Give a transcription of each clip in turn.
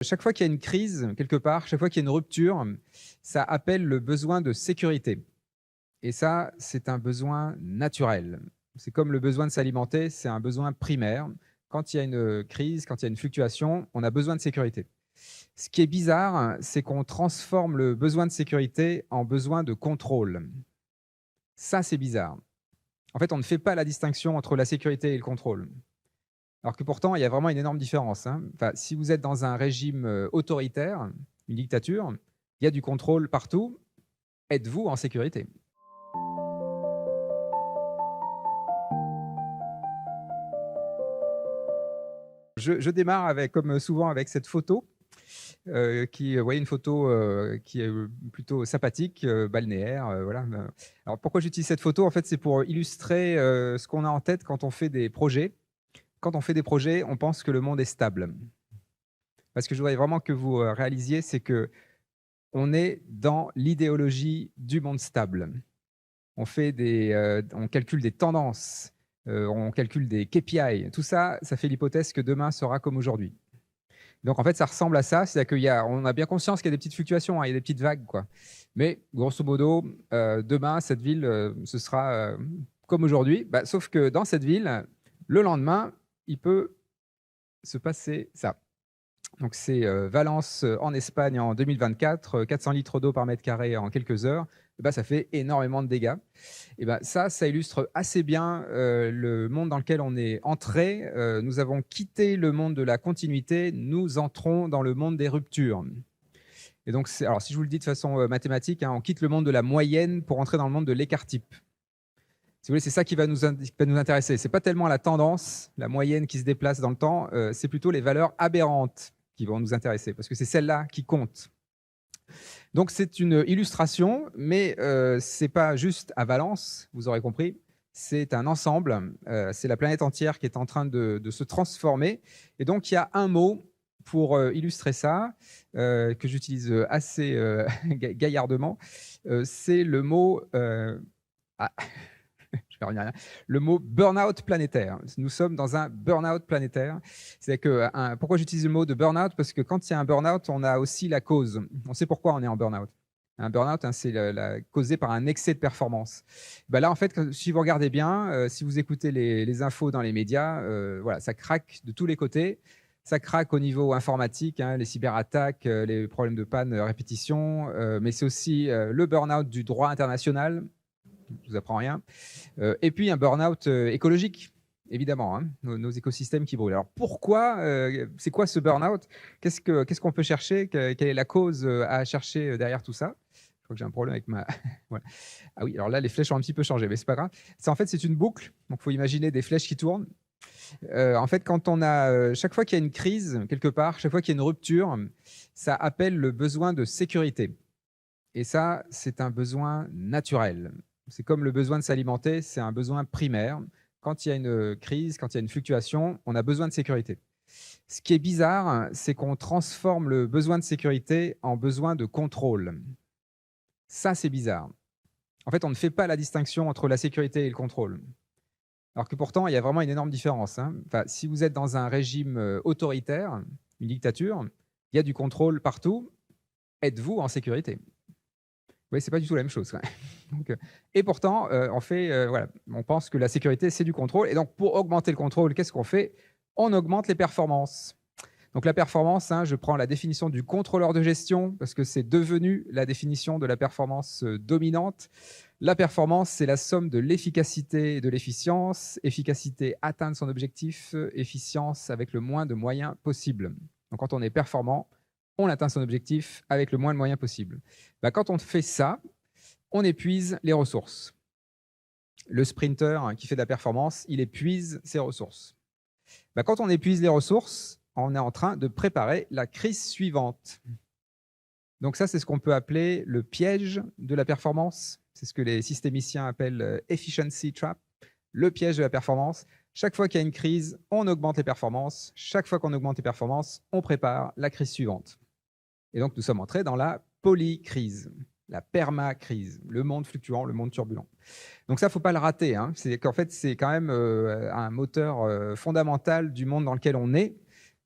Chaque fois qu'il y a une crise, quelque part, chaque fois qu'il y a une rupture, ça appelle le besoin de sécurité. Et ça, c'est un besoin naturel. C'est comme le besoin de s'alimenter, c'est un besoin primaire. Quand il y a une crise, quand il y a une fluctuation, on a besoin de sécurité. Ce qui est bizarre, c'est qu'on transforme le besoin de sécurité en besoin de contrôle. Ça, c'est bizarre. En fait, on ne fait pas la distinction entre la sécurité et le contrôle. Alors que pourtant, il y a vraiment une énorme différence, hein. Enfin, si vous êtes dans un régime autoritaire, une dictature, il y a du contrôle partout. Êtes-vous en sécurité? Je démarre avec, comme souvent, avec cette photo, vous voyez, une photo qui est plutôt sympathique, balnéaire, voilà. Alors pourquoi j'utilise cette photo? En fait, c'est pour illustrer ce qu'on a en tête quand on fait des projets. Quand on fait des projets, on pense que le monde est stable. Parce que je voudrais vraiment que vous réalisiez, c'est que on est dans l'idéologie du monde stable. On calcule des tendances, on calcule des KPI. Tout ça, ça fait l'hypothèse que demain sera comme aujourd'hui. Donc en fait, ça ressemble à ça, c'est-à-dire on a bien conscience qu'il y a des petites fluctuations, hein, il y a des petites vagues, quoi. Mais grosso modo, demain, cette ville, ce sera comme aujourd'hui. Bah, sauf que dans cette ville, le lendemain, il peut se passer ça. Donc c'est Valence, en Espagne en 2024, 400 litres d'eau par mètre carré en quelques heures. Et bah, ça fait énormément de dégâts. Et ben ça illustre assez bien le monde dans lequel on est entré. Nous avons quitté le monde de la continuité, nous entrons dans le monde des ruptures. Et donc, alors si je vous le dis de façon mathématique, hein, on quitte le monde de la moyenne pour entrer dans le monde de l'écart-type. Si vous voulez, c'est ça qui va nous intéresser. C'est pas tellement la tendance, la moyenne qui se déplace dans le temps, c'est plutôt les valeurs aberrantes qui vont nous intéresser, parce que c'est celles-là qui comptent. Donc c'est une illustration, mais c'est pas juste à Valence, vous aurez compris. C'est un ensemble, c'est la planète entière qui est en train de se transformer. Et donc il y a un mot pour illustrer ça, que j'utilise assez gaillardement, c'est le mot... ah, je vais revenir là. Le mot burn-out planétaire. Nous sommes dans un burn-out planétaire. C'est que pourquoi j'utilise le mot de burn-out? Parce que quand il y a un burn-out, on a aussi la cause. On sait pourquoi on est en burn-out. Un burn-out, hein, c'est causé par un excès de performance. Ben là, en fait, si vous regardez bien, si vous écoutez les infos dans les médias, voilà, ça craque de tous les côtés. Ça craque au niveau informatique, hein, les cyberattaques, les problèmes de panne, répétition, mais c'est aussi le burn-out du droit international. Je ne vous apprends rien. Et puis un burn-out écologique, évidemment, hein, nos écosystèmes qui brûlent. Alors pourquoi, c'est quoi ce burn-out? Qu'est-ce qu'on peut chercher? Quelle est la cause à chercher derrière tout ça? Je crois que j'ai un problème avec ma... voilà. Ah oui, alors là, les flèches ont un petit peu changé, mais c'est pas grave. En fait, c'est une boucle, donc il faut imaginer des flèches qui tournent. En fait, chaque fois qu'il y a une crise, quelque part, chaque fois qu'il y a une rupture, ça appelle le besoin de sécurité. Et ça, c'est un besoin naturel. C'est comme le besoin de s'alimenter, c'est un besoin primaire. Quand il y a une crise, quand il y a une fluctuation, on a besoin de sécurité. Ce qui est bizarre, c'est qu'on transforme le besoin de sécurité en besoin de contrôle. Ça, c'est bizarre. En fait, on ne fait pas la distinction entre la sécurité et le contrôle. Alors que pourtant, il y a vraiment une énorme différence, hein. Enfin, si vous êtes dans un régime autoritaire, une dictature, il y a du contrôle partout. Êtes-vous en sécurité? Oui, c'est pas du tout la même chose. Ouais. Donc, et pourtant, voilà, on pense que la sécurité, c'est du contrôle. Et donc, pour augmenter le contrôle, qu'est-ce qu'on fait? On augmente les performances. Donc, la performance, hein, je prends la définition du contrôleur de gestion parce que c'est devenu la définition de la performance dominante. La performance, c'est la somme de l'efficacité et de l'efficience. Efficacité, atteindre son objectif. Efficience, avec le moins de moyens possible. Donc, quand on est performant, on atteint son objectif avec le moins de moyens possible. Bah, quand on fait ça, on épuise les ressources. Le sprinter, hein, qui fait de la performance, il épuise ses ressources. Bah, quand on épuise les ressources, on est en train de préparer la crise suivante. Donc ça, c'est ce qu'on peut appeler le piège de la performance. C'est ce que les systémiciens appellent efficiency trap, le piège de la performance. Chaque fois qu'il y a une crise, on augmente les performances. Chaque fois qu'on augmente les performances, on prépare la crise suivante. Et donc, nous sommes entrés dans la polycrise, la permacrise, le monde fluctuant, le monde turbulent. Donc ça, il ne faut pas le rater, hein. C'est qu'en fait, c'est quand même un moteur fondamental du monde dans lequel on est.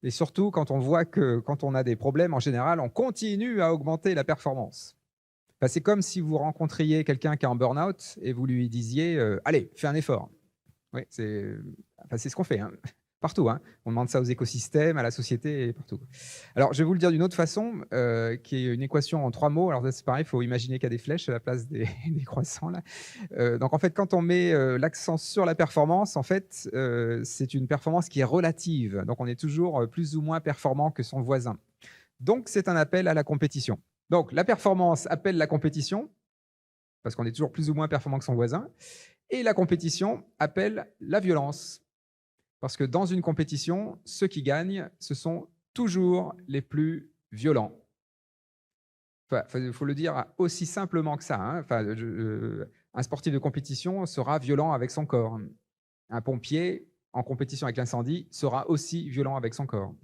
Et surtout, quand on voit que quand on a des problèmes, en général, on continue à augmenter la performance. Enfin, c'est comme si vous rencontriez quelqu'un qui est en burn-out et vous lui disiez allez, fais un effort. Oui, c'est ce qu'on fait, hein. Partout, hein. On demande ça aux écosystèmes, à la société et partout. Alors, je vais vous le dire d'une autre façon, qui est une équation en 3 mots. Alors, c'est pareil, il faut imaginer qu'il y a des flèches à la place des, des croissants. Là. Donc, en fait, quand on met l'accent sur la performance, en fait, c'est une performance qui est relative. Donc, on est toujours plus ou moins performant que son voisin. Donc, c'est un appel à la compétition. Donc, la performance appelle la compétition, parce qu'on est toujours plus ou moins performant que son voisin. Et la compétition appelle la violence. Parce que dans une compétition, ceux qui gagnent, ce sont toujours les plus violents. Il faut le dire aussi simplement que ça. Hein. Un sportif de compétition sera violent avec son corps. Un pompier en compétition avec l'incendie sera aussi violent avec son corps.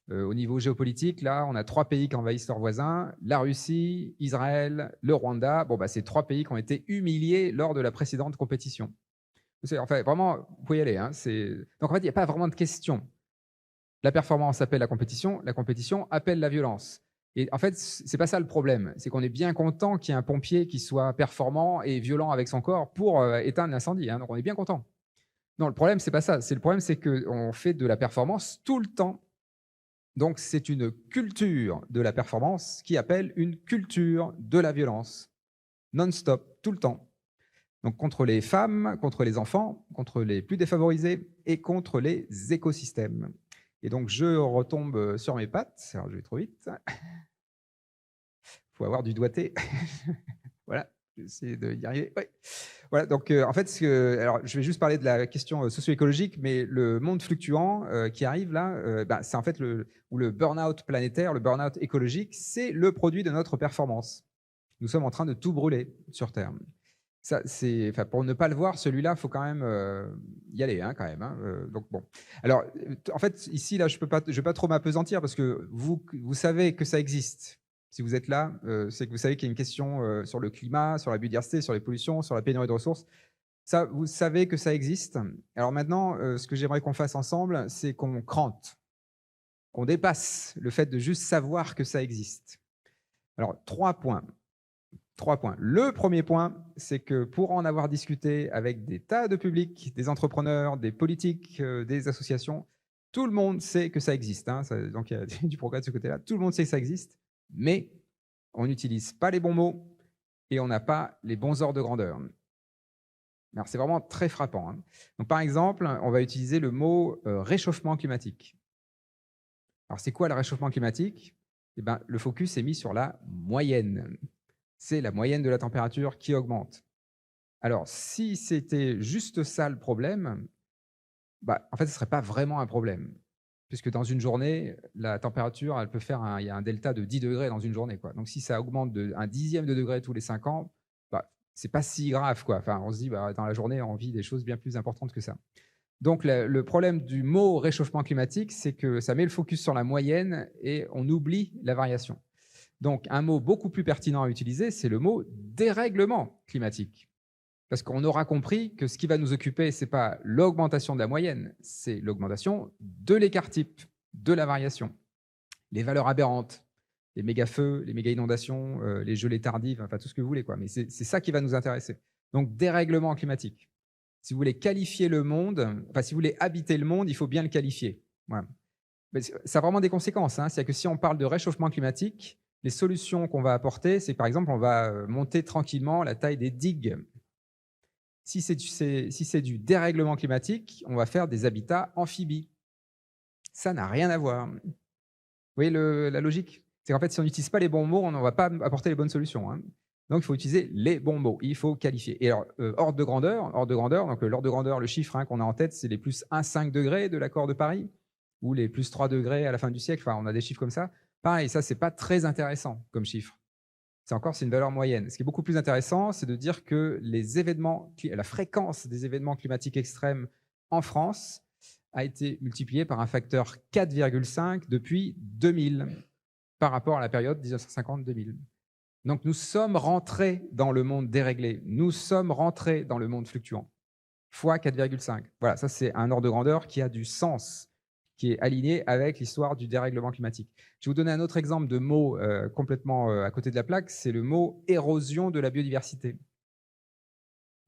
Au niveau géopolitique, là, on a 3 pays qui envahissent leurs voisins, la Russie, Israël, le Rwanda. Bon, c'est 3 pays qui ont été humiliés lors de la précédente compétition. Enfin, vraiment, vous pouvez y aller. Hein, donc, en fait, il n'y a pas vraiment de question. La performance appelle la compétition appelle la violence. Et en fait, c'est pas ça le problème. C'est qu'on est bien content qu'il y ait un pompier qui soit performant et violent avec son corps pour éteindre l'incendie. Hein, donc, on est bien content. Non, le problème, c'est pas ça. Le problème, c'est qu'on fait de la performance tout le temps. Donc, c'est une culture de la performance qui appelle une culture de la violence. Non-stop, tout le temps. Donc, contre les femmes, contre les enfants, contre les plus défavorisés et contre les écosystèmes. Et donc, je retombe sur mes pattes. Alors, je vais trop vite. Il faut avoir du doigté. Voilà, j'essaie d'y arriver. Ouais. Voilà, donc en fait, alors, je vais juste parler de la question socio-écologique, mais le monde fluctuant qui arrive là, c'est en fait le burn-out planétaire, le burn-out écologique, c'est le produit de notre performance. Nous sommes en train de tout brûler sur Terre. Ça, pour ne pas le voir, celui-là, il faut quand même y aller, hein, quand même. Hein, donc bon. Alors, en fait, ici, là, je vais pas trop m'apesantir parce que vous savez que ça existe. Si vous êtes là, c'est que vous savez qu'il y a une question sur le climat, sur la biodiversité, sur les pollutions, sur la pénurie de ressources. Ça, vous savez que ça existe. Alors maintenant, ce que j'aimerais qu'on fasse ensemble, c'est qu'on crante, qu'on dépasse le fait de juste savoir que ça existe. Alors, 3 points. 3 points. Le premier point, c'est que pour en avoir discuté avec des tas de publics, des entrepreneurs, des politiques, des associations, tout le monde sait que ça existe. Hein. Donc, il y a du progrès de ce côté-là. Tout le monde sait que ça existe, mais on n'utilise pas les bons mots et on n'a pas les bons ordres de grandeur. Alors, c'est vraiment très frappant. Hein. Donc, par exemple, on va utiliser le mot réchauffement climatique. Alors, c'est quoi le réchauffement climatique ? Eh ben, le focus est mis sur la moyenne. C'est la moyenne de la température qui augmente. Alors, si c'était juste ça le problème, en fait, ce ne serait pas vraiment un problème. Puisque dans une journée, la température, elle peut faire il y a un delta de 10 degrés dans une journée. Quoi. Donc, si ça augmente un dixième de degré tous les 5 ans, c'est pas si grave. Quoi. Enfin, on se dit, dans la journée, on vit des choses bien plus importantes que ça. Donc, le problème du mot réchauffement climatique, c'est que ça met le focus sur la moyenne et on oublie la variation. Donc, un mot beaucoup plus pertinent à utiliser, c'est le mot dérèglement climatique. Parce qu'on aura compris que ce qui va nous occuper, ce n'est pas l'augmentation de la moyenne, c'est l'augmentation de l'écart type, de la variation. Les valeurs aberrantes, les méga-feux, les méga-inondations, les gelées tardives, enfin tout ce que vous voulez. Quoi. Mais c'est ça qui va nous intéresser. Donc, dérèglement climatique. Si vous voulez qualifier le monde, si vous voulez habiter le monde, il faut bien le qualifier. Voilà. Mais ça a vraiment des conséquences. Hein. C'est-à-dire que si on parle de réchauffement climatique, les solutions qu'on va apporter, c'est que par exemple, on va monter tranquillement la taille des digues. Si c'est du dérèglement climatique, on va faire des habitats amphibies. Ça n'a rien à voir. Vous voyez la logique ? C'est qu'en fait, si on n'utilise pas les bons mots, on ne va pas apporter les bonnes solutions. Hein. Donc, il faut utiliser les bons mots. Il faut qualifier. Et alors, ordre de grandeur. Donc, l'ordre de grandeur, le chiffre qu'on a en tête, c'est les plus 1,5 degrés de l'accord de Paris ou les plus 3 degrés à la fin du siècle. Enfin, on a des chiffres comme ça. Pareil, ça, c'est pas très intéressant comme chiffre. C'est une valeur moyenne. Ce qui est beaucoup plus intéressant, c'est de dire que la fréquence des événements climatiques extrêmes en France a été multipliée par un facteur 4,5 depuis 2000 par rapport à la période 1950-2000. Donc nous sommes rentrés dans le monde déréglé, nous sommes rentrés dans le monde fluctuant, fois 4,5. Voilà, ça c'est un ordre de grandeur qui a du sens. qui est aligné avec l'histoire du dérèglement climatique. Je vais vous donner un autre exemple de mot complètement à côté de la plaque, c'est le mot érosion de la biodiversité.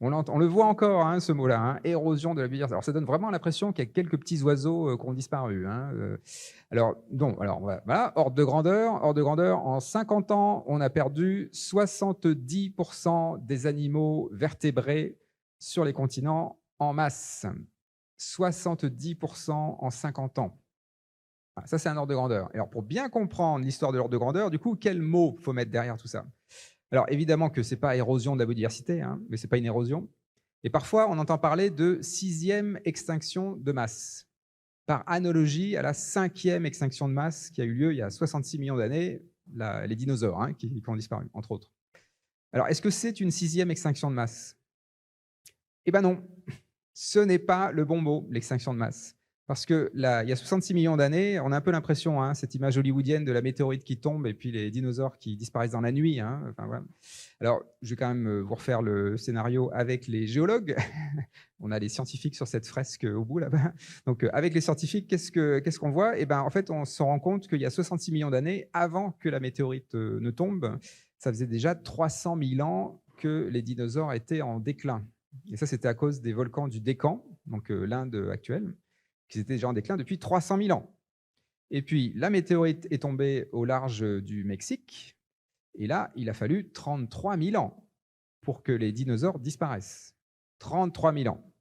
On le voit encore, hein, ce mot-là, hein, érosion de la biodiversité. Alors, ça donne vraiment l'impression qu'il y a quelques petits oiseaux qui ont disparu. Hein, alors, voilà, ordre de grandeur, en 50 ans, on a perdu 70% des animaux vertébrés sur les continents en masse. 70% en 50 ans. Voilà, ça, c'est un ordre de grandeur. Alors, pour bien comprendre l'histoire de l'ordre de grandeur, du coup, quel mot faut mettre derrière tout ça? Alors, évidemment que ce n'est pas érosion de la biodiversité, hein, mais ce n'est pas une érosion. Et parfois, on entend parler de 6e extinction de masse, par analogie à la 5e extinction de masse qui a eu lieu il y a 66 millions d'années, les dinosaures hein, qui ont disparu, entre autres. Alors, est-ce que c'est une 6e extinction de masse? Eh bien non, ce n'est pas le bon mot, l'extinction de masse. Parce que là, il y a 66 millions d'années, on a un peu l'impression, hein, cette image hollywoodienne de la météorite qui tombe et puis les dinosaures qui disparaissent dans la nuit. Hein, enfin, voilà. Alors, je vais quand même vous refaire le scénario avec les géologues. On a les scientifiques sur cette fresque au bout là-bas. Donc, avec les scientifiques, qu'est-ce qu'on voit? Eh ben, en fait, on se rend compte qu'il y a 66 millions d'années, avant que la météorite ne tombe, ça faisait déjà 300 000 ans que les dinosaures étaient en déclin. Et ça, c'était à cause des volcans du Décan, donc l'Inde actuelle, qui étaient déjà en déclin depuis 300 000 ans. Et puis, la météorite est tombée au large du Mexique. Et là, il a fallu 33 000 ans pour que les dinosaures disparaissent. 33 000 ans.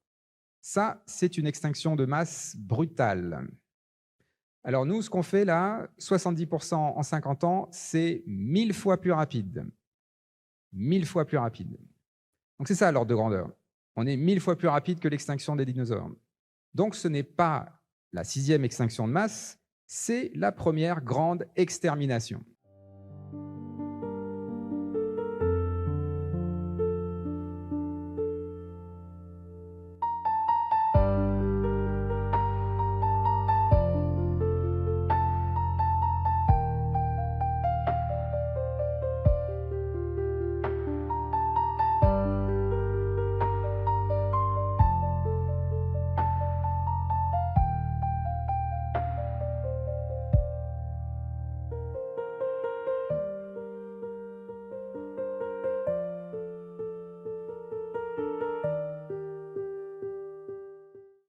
Ça, c'est une extinction de masse brutale. Alors nous, ce qu'on fait là, 70% en 50 ans, c'est 1000 fois plus rapide. 1000 fois plus rapide. Donc c'est ça l'ordre de grandeur. On est 1000 fois plus rapide que l'extinction des dinosaures. Donc ce n'est pas la 6e extinction de masse, c'est la première grande extermination.